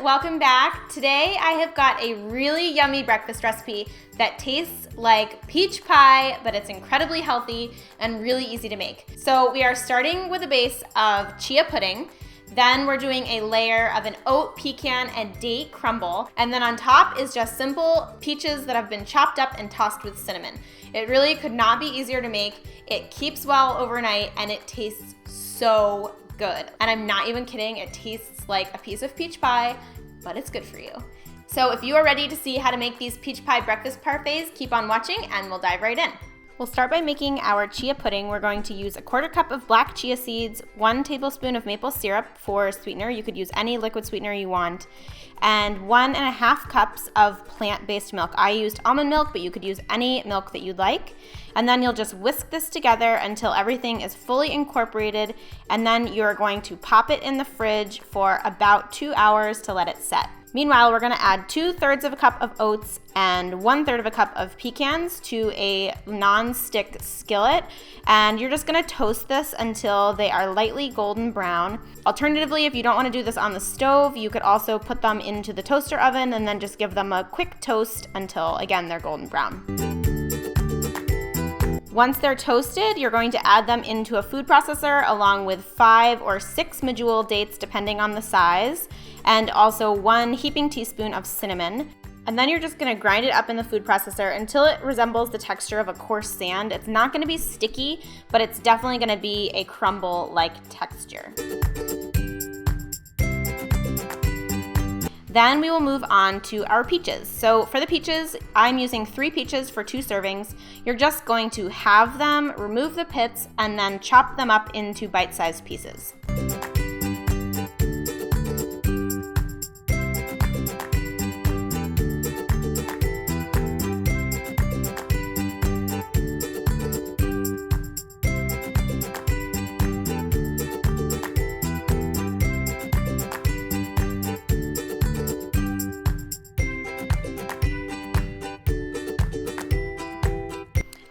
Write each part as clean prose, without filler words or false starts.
welcome back. Today I have got a really yummy breakfast recipe that tastes like peach pie, but it's incredibly healthy and really easy to make. So we are starting with a base of chia pudding. Then we're doing a layer of an oat, pecan, and date crumble. And then on top is just simple peaches that have been chopped up and tossed with cinnamon. It really could not be easier to make. It keeps well overnight and it tastes so good. And I'm not even kidding, it tastes like a piece of peach pie, but it's good for you. So if you are ready to see how to make these peach pie breakfast parfaits, keep on watching and we'll dive right in. We'll start by making our chia pudding. We're going to use a 1/4 cup of black chia seeds, 1 tablespoon of maple syrup for sweetener. You could use any liquid sweetener you want, and 1.5 cups of plant-based milk. I used almond milk, but you could use any milk that you'd like. And then you'll just whisk this together until everything is fully incorporated, and then you're going to pop it in the fridge for about 2 hours to let it set. Meanwhile, we're gonna add 2/3 of a cup of oats and 1/3 of a cup of pecans to a non-stick skillet, and you're just gonna toast this until they are lightly golden brown. Alternatively, if you don't wanna do this on the stove, you could also put them into the toaster oven and then just give them a quick toast until, again, they're golden brown. Once they're toasted, you're going to add them into a food processor along with 5 or 6 medjool dates depending on the size, and also 1 heaping teaspoon of cinnamon. And then you're just gonna grind it up in the food processor until it resembles the texture of a coarse sand. It's not gonna be sticky, but it's definitely gonna be a crumble-like texture. Then we will move on to our peaches. So for the peaches, I'm using 3 peaches for 2 servings. You're just going to halve them, remove the pits, and then chop them up into bite-sized pieces.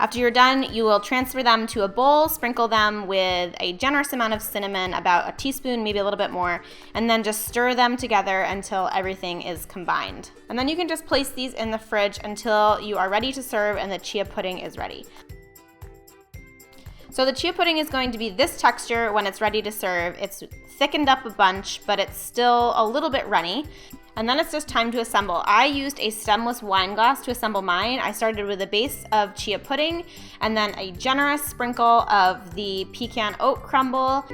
After you're done, you will transfer them to a bowl, sprinkle them with a generous amount of cinnamon, about a teaspoon, maybe a little bit more, and then just stir them together until everything is combined. And then you can just place these in the fridge until you are ready to serve and the chia pudding is ready. So the chia pudding is going to be this texture when it's ready to serve. It's thickened up a bunch, but it's still a little bit runny. And then it's just time to assemble. I used a stemless wine glass to assemble mine. I started with a base of chia pudding and then a generous sprinkle of the pecan oat crumble.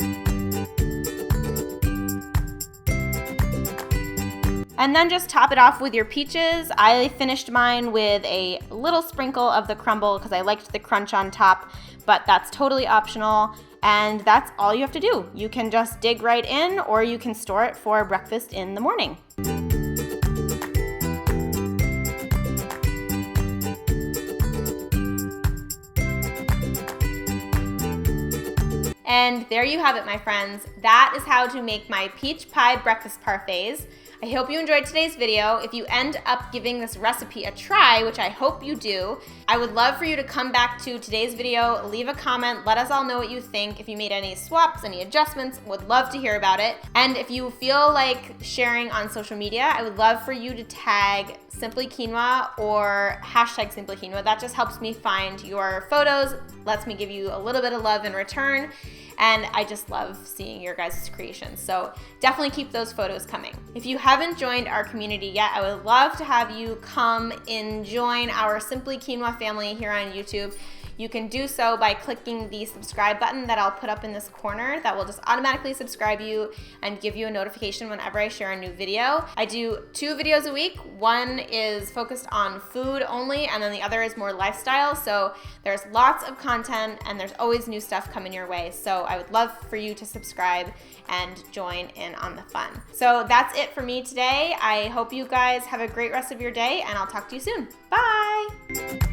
And then just top it off with your peaches. I finished mine with a little sprinkle of the crumble because I liked the crunch on top, but that's totally optional. And that's all you have to do. You can just dig right in, or you can store it for breakfast in the morning. And there you have it, my friends. That is how to make my peach pie breakfast parfaits. I hope you enjoyed today's video. If you end up giving this recipe a try, which I hope you do, I would love for you to come back to today's video, leave a comment, let us all know what you think. If you made any swaps, any adjustments, would love to hear about it. And if you feel like sharing on social media, I would love for you to tag Simply Quinoa or hashtag Simply Quinoa. That just helps me find your photos, lets me give you a little bit of love in return. And I just love seeing your guys' creations. So definitely keep those photos coming. If you haven't joined our community yet, I would love to have you come and join our Simply Quinoa family here on YouTube. You can do so by clicking the subscribe button that I'll put up in this corner. That will just automatically subscribe you and give you a notification whenever I share a new video. I do 2 videos a week. One is focused on food only, and then the other is more lifestyle. So there's lots of content and there's always new stuff coming your way. So I would love for you to subscribe and join in on the fun. So that's it for me today. I hope you guys have a great rest of your day, and I'll talk to you soon. Bye!